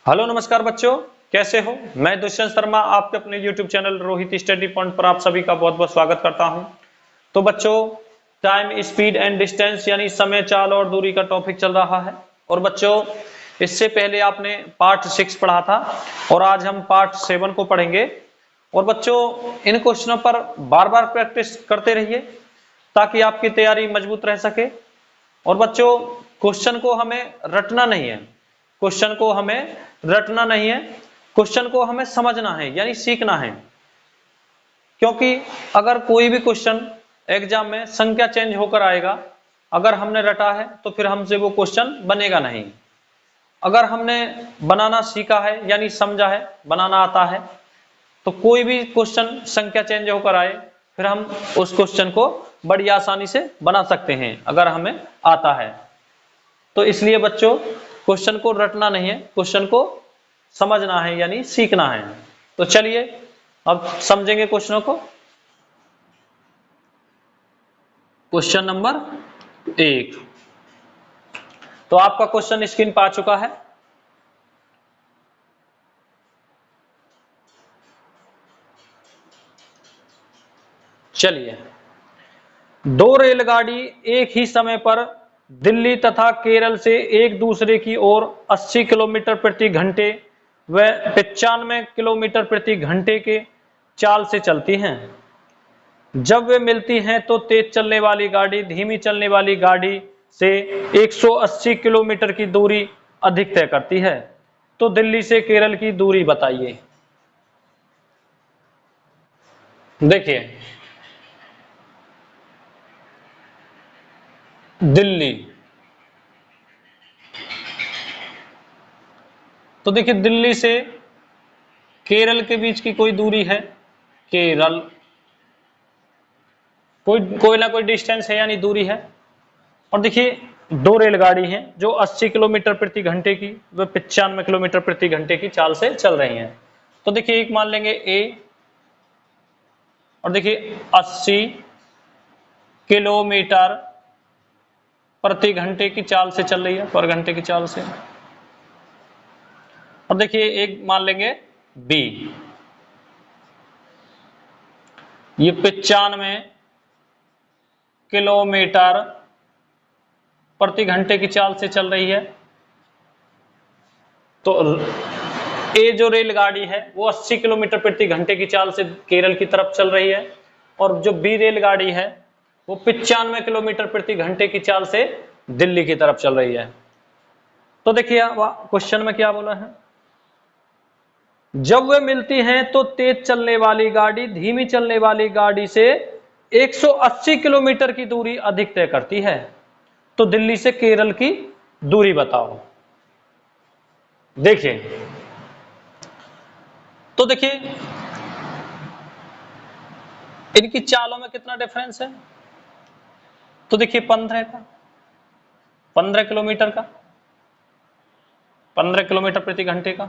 Hello नमस्कार बच्चों, कैसे हो। मैं दुष्यंत शर्मा आपके अपने YouTube channel Rohit study point पर आप सभी का बहुत बहुत स्वागत करता हूं। तो बच्चों, टाइम स्पीड एंड डिस्टेंस यानी समय, चाल और दूरी का टॉपिक चल रहा है। और बच्चों, इससे पहले आपने पार्ट 6 पढ़ा था और आज हम पार्ट 7 को पढ़ेंगे। और बच्चों, इन क्वेश्चनों पर बार बार प्रैक्टिस करते रहिए ताकि आपकी तैयारी मजबूत रह सके। और बच्चों, क्वेश्चन को हमें रटना नहीं है, क्वेश्चन को हमें रटना नहीं है, क्वेश्चन को हमें समझना है यानी सीखना है। क्योंकि अगर कोई भी क्वेश्चन एग्जाम में संख्या चेंज होकर आएगा, अगर हमने रटा है तो फिर हमसे वो क्वेश्चन बनेगा नहीं। अगर हमने बनाना सीखा है यानी समझा है, बनाना आता है, तो कोई भी क्वेश्चन संख्या चेंज होकर आए फिर हम उस क्वेश्चन को बड़ी आसानी से बना सकते हैं अगर हमें आता है। तो इसलिए बच्चों, क्वेश्चन को रटना नहीं है, क्वेश्चन को समझना है यानी सीखना है। तो चलिए अब समझेंगे क्वेश्चनों को। क्वेश्चन नंबर 1, तो आपका क्वेश्चन स्क्रीन पर आ चुका है। चलिए, दो रेलगाड़ी एक ही समय पर दिल्ली तथा केरल से एक दूसरे की ओर 80 किलोमीटर प्रति घंटे व 95 किलोमीटर प्रति घंटे के चाल से चलती हैं। जब वे मिलती हैं तो तेज चलने वाली गाड़ी धीमी चलने वाली गाड़ी से 180 किलोमीटर की दूरी अधिक तय करती है। तो दिल्ली से केरल की दूरी बताइए। देखिए, दिल्ली, तो देखिए दिल्ली से केरल के बीच की कोई दूरी है, केरल, कोई ना कोई डिस्टेंस है यानी दूरी है। और देखिए दो रेलगाड़ी हैं जो 80 किलोमीटर प्रति घंटे की व 95 किलोमीटर प्रति घंटे की चाल से चल रही हैं। तो देखिए एक मान लेंगे ए, और देखिए 80 किलोमीटर प्रति घंटे की चाल से चल रही है, पर घंटे की चाल से। और देखिए एक मान लेंगे बी, ये 95 किलोमीटर प्रति घंटे की चाल से चल रही है। तो ए जो रेलगाड़ी है वो 80 किलोमीटर प्रति घंटे की चाल से केरल की तरफ चल रही है, और जो बी रेलगाड़ी है वो 95 किलोमीटर प्रति घंटे की चाल से दिल्ली की तरफ चल रही है। तो देखिए क्वेश्चन में क्या बोला है, जब वे मिलती हैं तो तेज चलने वाली गाड़ी धीमी चलने वाली गाड़ी से 180 किलोमीटर की दूरी अधिक तय करती है। तो दिल्ली से केरल की दूरी बताओ। देखिए, तो देखिए इनकी चालों में कितना डिफरेंस है। तो देखिए 15 किलोमीटर का, 15 किलोमीटर प्रति घंटे का,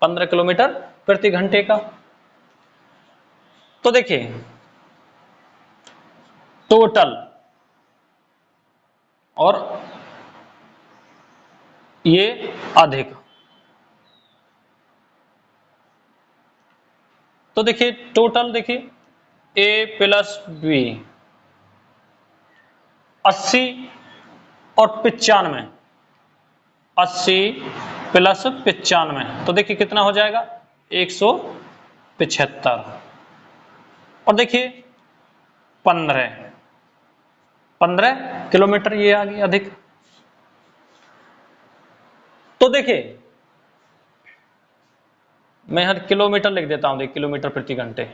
15 किलोमीटर प्रति घंटे का। तो देखिए टोटल, और ये अधिक। तो देखिए टोटल, देखिए ए प्लस बी 80 और 95, 80 प्लस 95, तो देखिए कितना हो जाएगा 175। और देखिए 15 किलोमीटर ये आ गई अधिक। तो देखिए मैं हर किलोमीटर लिख देता हूं, देख किलोमीटर प्रति घंटे।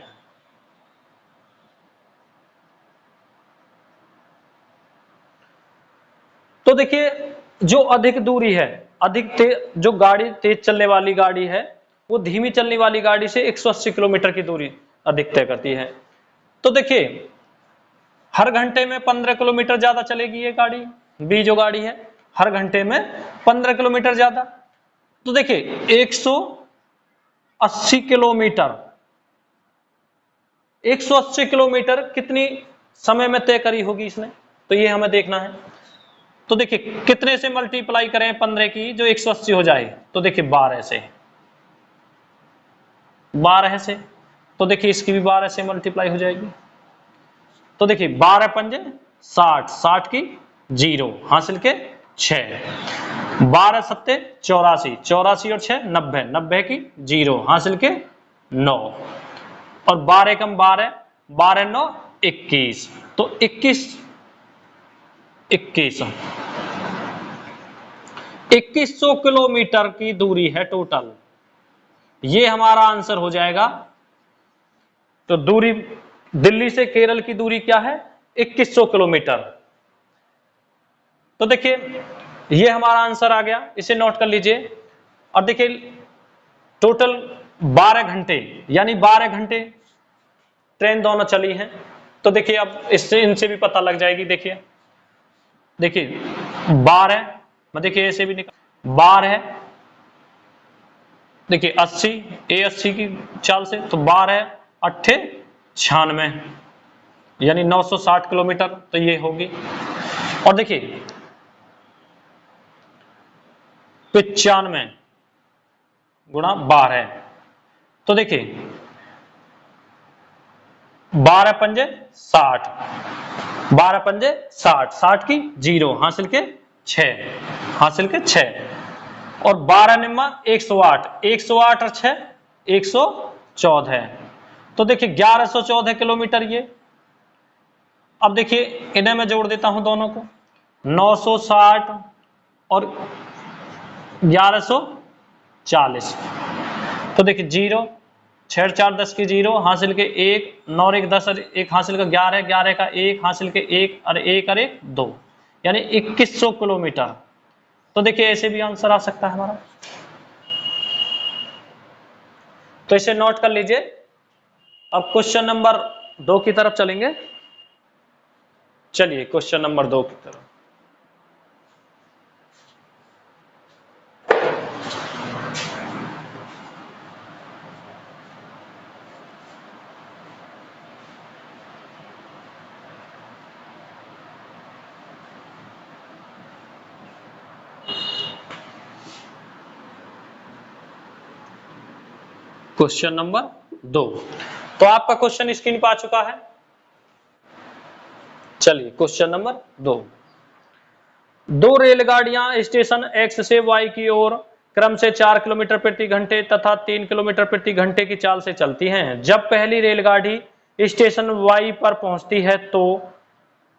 तो देखिए जो अधिक दूरी है, जो गाड़ी तेज चलने वाली गाड़ी है वो धीमी चलने वाली गाड़ी से 180 किलोमीटर की दूरी अधिक तय करती है। तो देखिए हर घंटे में 15 किलोमीटर ज्यादा चलेगी ये गाड़ी, बी जो गाड़ी है हर घंटे में 15 किलोमीटर ज्यादा। तो देखिए 180 किलोमीटर, 180 किलोमीटर कितनी समय में तय करी होगी इसने, तो ये हमें देखना है। तो देखिए कितने से मल्टीप्लाई करें 15 की जो 180 हो जाए, तो देखिए 12 से, 12 से, तो देखिए इसकी भी 12 से मल्टीप्लाई हो जाएगी। तो देखिए 12 पंजे 60, 60 की 0 हासिल के 6, 12 सत्ते 84, 84 और 6 90, 90 की 0 हासिल के 9, और 12 कम 12, 12 9 21, तो 21 2100 किलोमीटर की दूरी है टोटल, ये हमारा आंसर हो जाएगा। तो दूरी दिल्ली से केरल की दूरी क्या है? 2100 किलोमीटर। तो देखिए ये हमारा आंसर आ गया, इसे नोट कर लीजिए। और देखिए टोटल 12 घंटे, यानी 12 घंटे ट्रेन दोनों चली हैं। तो देखिए अब इससे इनसे भी पता लग जाएगी। देखिए 12, मैं देखिए ऐसे भी निकाल 12 है, देखिए 80, A80 की चाल से, तो 12 8 96, यानी 960 किलोमीटर, तो ये होगी। और देखिए 95 गुणा 12, तो देखिए 12 पंजे 60, 12 पंजे 60, 60 की 0 हासिल के 6, हासिल के 6, और 12 निम्मा 108, 108 और 6 114, तो देखिए 1114 किलोमीटर ये। अब देखिए इन्हें मैं जोड़ देता हूं दोनों को, 960 और 1140, तो देखिए 0 6 4 10 की 0 हासिल के 1, 9 1 10 और 1 हासिल का 11, 11 का 1 हासिल के 1 और 1 और 1 2, यानी 2100 किलोमीटर। तो देखिए ऐसे भी आंसर आ सकता है हमारा, तो इसे नोट कर लीजिए। अब क्वेश्चन नंबर 2 की तरफ चलेंगे। चलिए क्वेश्चन नंबर 2 की तरफ। क्वेश्चन नंबर 2, तो आपका क्वेश्चन स्क्रीन पर आ चुका है। चलिए क्वेश्चन नंबर 2, दो रेलगाड़ियां स्टेशन एक्स से वाई की ओर क्रम से 4 किलोमीटर प्रति घंटे तथा 3 किलोमीटर प्रति घंटे की चाल से चलती हैं। जब पहली रेलगाड़ी स्टेशन वाई पर पहुंचती है तो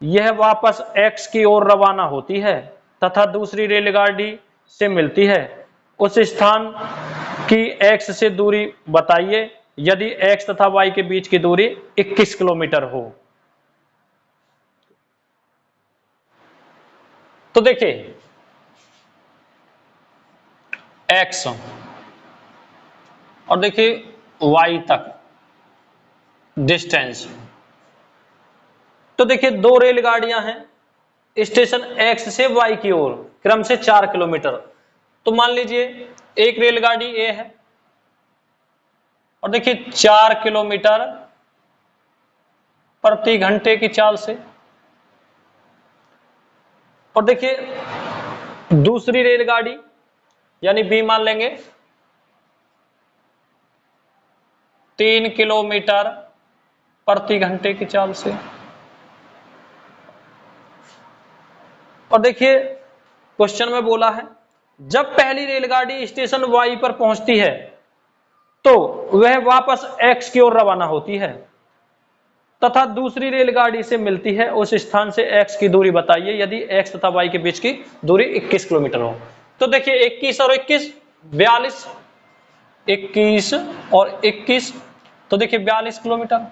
यह वापस एक्स की ओर रवाना होती है तथा दूसरी रेलगाड़ी से मिलती है। उस स्थान की एक्स से दूरी बताइए यदि एक्स तथा वाई के बीच की दूरी 21 किलोमीटर हो। तो देखिए एक्स और देखिए वाई तक डिस्टेंस, तो देखिए दो रेलगाड़ियां हैं स्टेशन एक्स से वाई की ओर क्रम से 4 किलोमीटर। तो मान लीजिए एक रेलगाड़ी ए है और देखिए 4 किलोमीटर प्रति घंटे की चाल से, और देखिए दूसरी रेलगाड़ी यानी बी मान लेंगे 3 किलोमीटर प्रति घंटे की चाल से। और देखिए क्वेश्चन में बोला है जब पहली रेलगाड़ी स्टेशन वाई पर पहुंचती है तो वह वापस एक्स की ओर रवाना होती है तथा दूसरी रेलगाड़ी से मिलती है। उस स्थान से एक्स की दूरी बताइए यदि एक्स तथा वाई के बीच की दूरी 21 किलोमीटर हो। तो देखिए 21 और 21 42, 21 और 21, तो देखिए 42 किलोमीटर।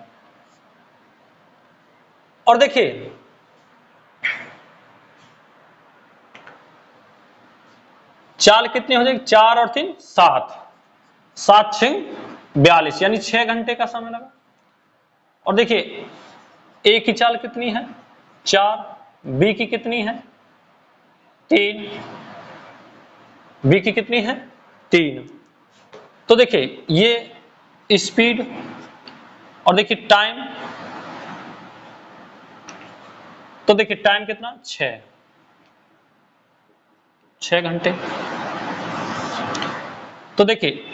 और देखिए चाल कितनी हो जाएगी, 4 और 3 7, 7 6 42, यानी 6 घंटे का समय लगा। और देखिए ए की चाल कितनी है 4, बी की कितनी है 3, बी की कितनी है 3। तो देखिए ये स्पीड और देखिए टाइम, तो देखिए टाइम कितना 6, 6 घंटे। तो देखिए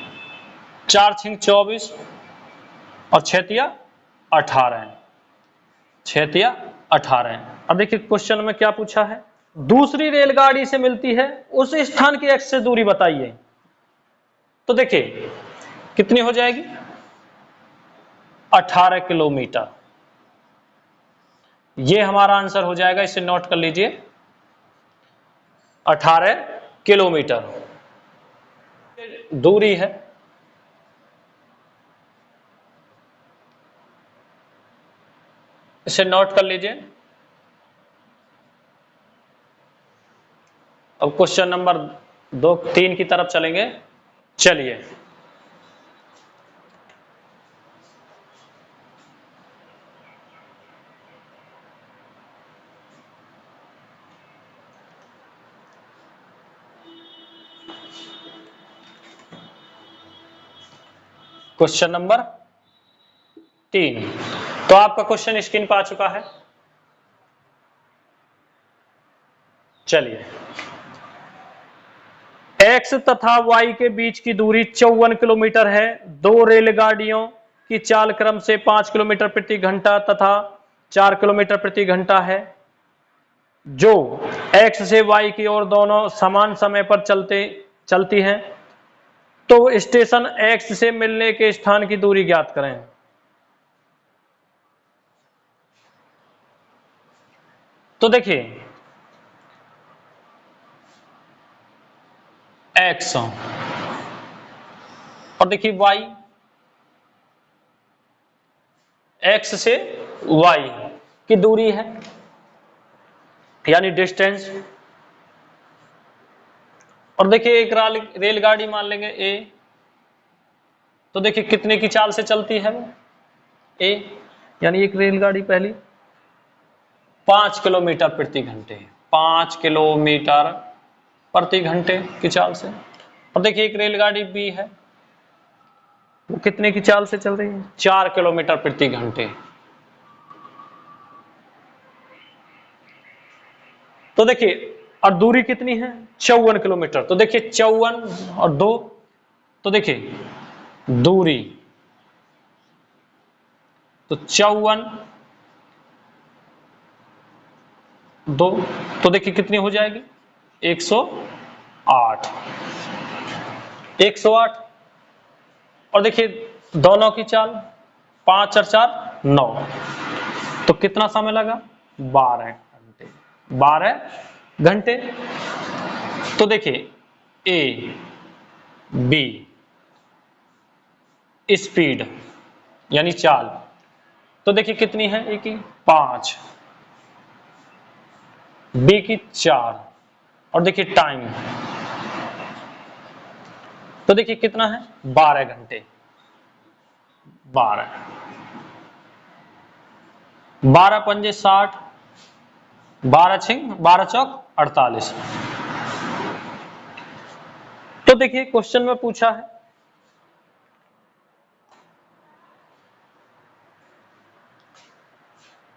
4 छिंग 24 और 6 तिया 18 है, 6 तिया 18 है। अब देखिए क्वेश्चन में क्या पूछा है, दूसरी रेलगाड़ी से मिलती है उस स्थान की एक्स से दूरी बताइए। तो देखिए कितनी हो जाएगी, 18 किलोमीटर। ये हमारा आंसर हो जाएगा, इसे नोट कर लीजिए, 18 किलोमीटर दूरी है। इसे नोट कर लीजिए। अब क्वेश्चन नंबर 3 की तरफ चलेंगे। चलिए क्वेश्चन नंबर 3। तो आपका क्वेश्चन स्क्रीन पर आ चुका है। चलिए x तथा y के बीच की दूरी 54 किलोमीटर है। दो रेलगाड़ियों की चाल क्रम से 5 किलोमीटर प्रति घंटा तथा 4 किलोमीटर प्रति घंटा है, जो x से y की ओर दोनों समान समय पर चलती हैं। तो स्टेशन x से मिलने के स्थान की दूरी ज्ञात करें। तो देखिए x और देखिए y, x से y की दूरी है यानी डिस्टेंस। और देखिए एक रेलगाड़ी मान लेंगे A, तो देखिए कितने की चाल से चलती है वो A, यानी एक रेलगाड़ी पहली 5 किलोमीटर प्रति घंटे, 5 किलोमीटर प्रति घंटे की चाल से। और देखिए एक रेलगाड़ी B है, वो कितने की चाल से चल रही है, 4 किलोमीटर प्रति घंटे। तो देखिए और दूरी कितनी है, 54 किलोमीटर। तो देखिए 54 और 2, तो देखिए दूरी, तो 54 2, तो देखिए कितनी हो जाएगी, 108, 108। और देखिए दोनों की चाल 5 और 4 9, तो कितना समय लगा, 12 घंटे, 12 घंटे। तो देखिए A B स्पीड यानी चाल, तो देखिए कितनी है, A की 5, B की 4, और देखिए टाइम, तो देखिए कितना है, 12 घंटे, 12 12 पंजे 60, 12 छिंग 12 चौक 48। तो देखिए क्वेश्चन में पूछा है,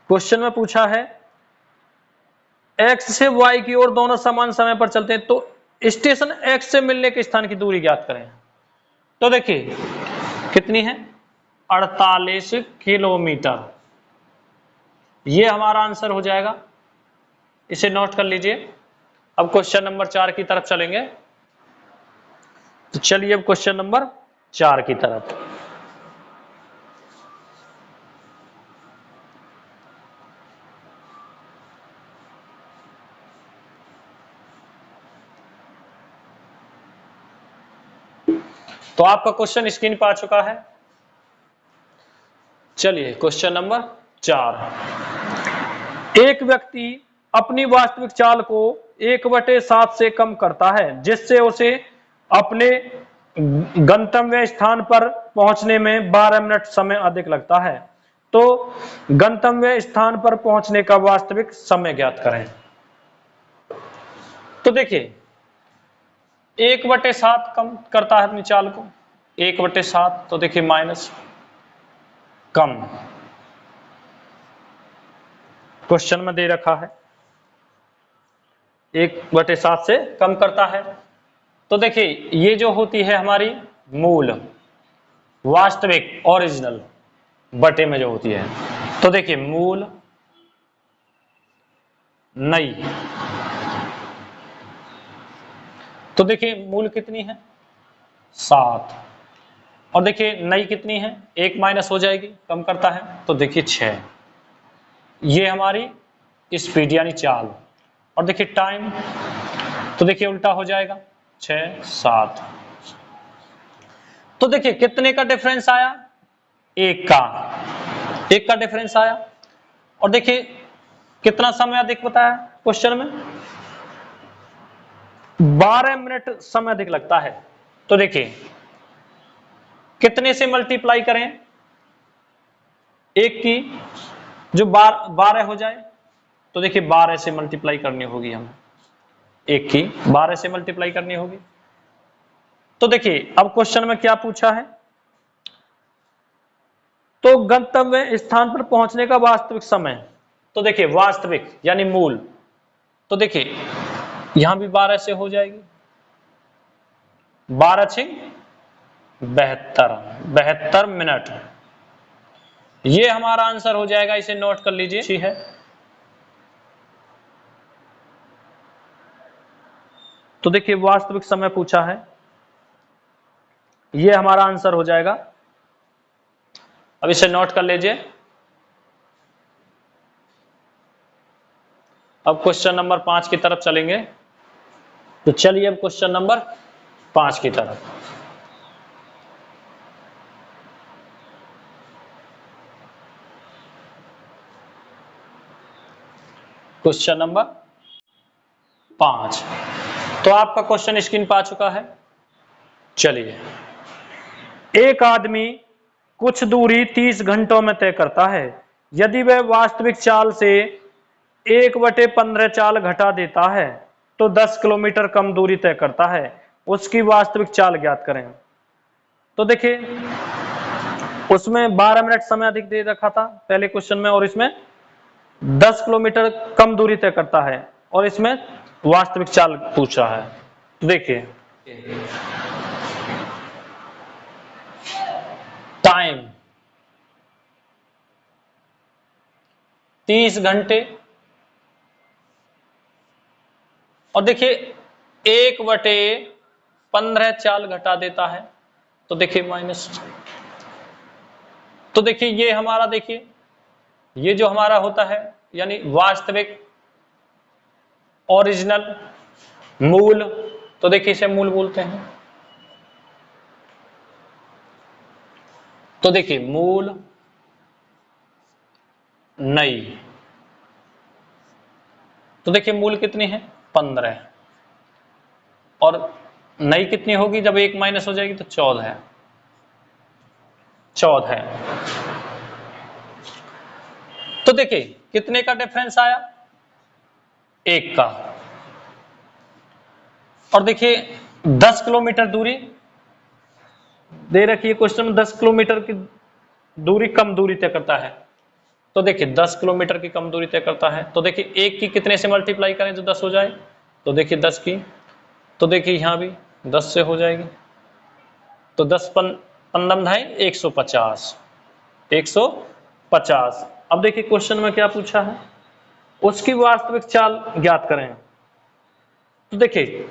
क्वेश्चन में पूछा है x से y की ओर दोनों समान समय पर चलते हैं, तो स्टेशन x से मिलने के स्थान की दूरी ज्ञात करें। तो देखिए कितनी है, 48 किलोमीटर। ये हमारा आंसर हो जाएगा, इसे नोट कर लीजिए। अब क्वेश्चन नंबर 4 की तरफ चलेंगे। तो चलिए अब क्वेश्चन नंबर 4 की तरफ। तो आपका क्वेश्चन स्क्रीन पर आ चुका है। चलिए क्वेश्चन नंबर 4। एक व्यक्ति अपनी वास्तविक चाल को 1/7 से कम करता है, जिससे उसे अपने गंतव्य स्थान पर पहुंचने में 12 मिनट समय अधिक लगता है। तो गंतव्य स्थान पर पहुंचने का वास्तविक समय ज्ञात करें। तो देखिए 1/7 कम करता है अपनी चाल को, 1/7, तो देखिए माइनस कम, क्वेश्चन में दे रखा है 1/7 से कम करता है। तो देखिए ये जो होती है हमारी मूल, वास्तविक, ओरिजिनल बटे में जो होती है। तो देखिए मूल, नई, तो देखिए मूल कितनी है 7, और देखिए नई कितनी है 1 माइनस हो जाएगी, कम करता है, तो देखिए 6। ये हमारी स्पीड यानी चाल। और देखिए टाइम, तो देखिए उल्टा हो जाएगा 6 7। तो देखिए कितने का डिफरेंस आया, 1 का डिफरेंस आया। और देखिए कितना समय अधिक बताया क्वेश्चन में, 12 मिनट समय अधिक लगता है। तो देखिए कितने से मल्टीप्लाई करें, 1 की जो 12 हो जाए, तो देखिए 12 से मल्टीप्लाई करनी होगी हमें, 1 की 12 से मल्टीप्लाई करनी होगी। तो देखिए अब क्वेश्चन में क्या पूछा है, तो गंतव्य स्थान पर पहुंचने का वास्तविक समय। तो देखिए वास्तविक यानी मूल, तो देखिए यहां भी 12 से हो जाएगी, 12 6 72 मिनट। ये हमारा आंसर हो जाएगा, इसे नोट कर लीजिए। ठीक है, तो देखिए वास्तविक समय पूछा है, ये हमारा आंसर हो जाएगा। अब इसे नोट कर लीजिए। अब क्वेश्चन नंबर 5 की तरफ चलेंगे। तो चलिए अब क्वेश्चन नंबर 5 की तरफ। क्वेश्चन नंबर 5, तो आपका क्वेश्चन स्क्रीन पर आ चुका है। चलिए, एक आदमी कुछ दूरी 30 घंटों में तय करता है। यदि वह वास्तविक चाल से 1/15 चाल घटा देता है तो 10 किलोमीटर कम दूरी तय करता है। उसकी वास्तविक चाल ज्ञात करें। तो देखिए उसमें 12 मिनट समय अधिक दे रखा था पहले क्वेश्चन में, और इसमें 10 किलोमीटर कम दूरी तय करता है, और इसमें वास्तविक चाल पूछ रहा है। तो देखिए टाइम 30 घंटे, और देखिए 1/15 चाल घटा देता है, तो देखिए माइनस। तो देखिए ये हमारा, देखिए ये जो हमारा होता है यानी वास्तविक, ओरिजिनल, मूल, तो देखिए इसे मूल बोलते हैं। तो देखिए मूल, नई, तो देखिए मूल कितनी है 15, और नई कितनी होगी जब 1 माइनस हो जाएगी, तो 14। तो देखिए कितने का डिफरेंस आया, 1 का। और देखिए 10 किलोमीटर दूरी दे रखी है क्वेश्चन में, 10 किलोमीटर की दूरी कम दूरी तय करता है। तो देखिए 10 किलोमीटर की कम दूरी तय करता है, तो देखिए 1 की कितने से मल्टीप्लाई करें जो 10 हो जाए, तो देखिए 10 की, तो देखिए यहां भी 10 से हो जाएगी, तो 10 15 ढाई 150, 150। अब देखिए क्वेश्चन में क्या पूछा है, उसकी वास्तविक चाल ज्ञात करें। तो देखिए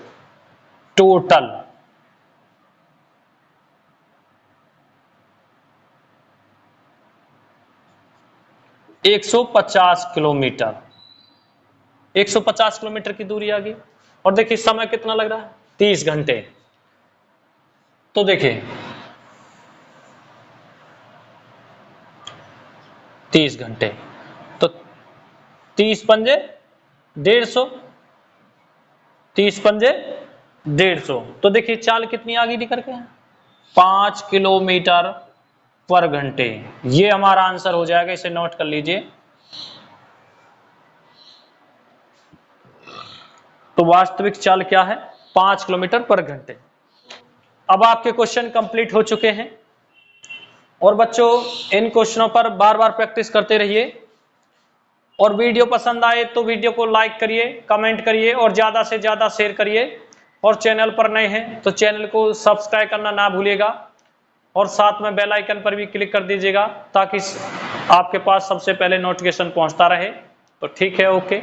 टोटल, तो 150 किलोमीटर, 150 किलोमीटर की दूरी आ गई। और देखिए समय कितना लग रहा है 30 घंटे। तो देखिए 30 घंटे, तो 30 पंजे 150, 30 पंजे 150, तो देखिए चाल कितनी आ गई निकल के 5 किलोमीटर पर घंटे। ये हमारा आंसर हो जाएगा, इसे नोट कर लीजिए। तो वास्तविक चाल क्या है 5 किलोमीटर पर घंटे। अब आपके क्वेश्चन कंप्लीट हो चुके हैं, और बच्चों इन क्वेश्चनों पर बार बार प्रैक्टिस करते रहिए। और वीडियो पसंद आए तो वीडियो को लाइक करिए, कमेंट करिए और ज्यादा से ज्यादा शेयर करिए। और चैनल पर नए हैं तो चैनल को सब्सक्राइब करना ना भूलिएगा और साथ में बेल आइकन पर भी क्लिक कर दीजिएगा ताकि आपके पास सबसे पहले नोटिफिकेशन पहुंचता रहे। तो ठीक है, ओके।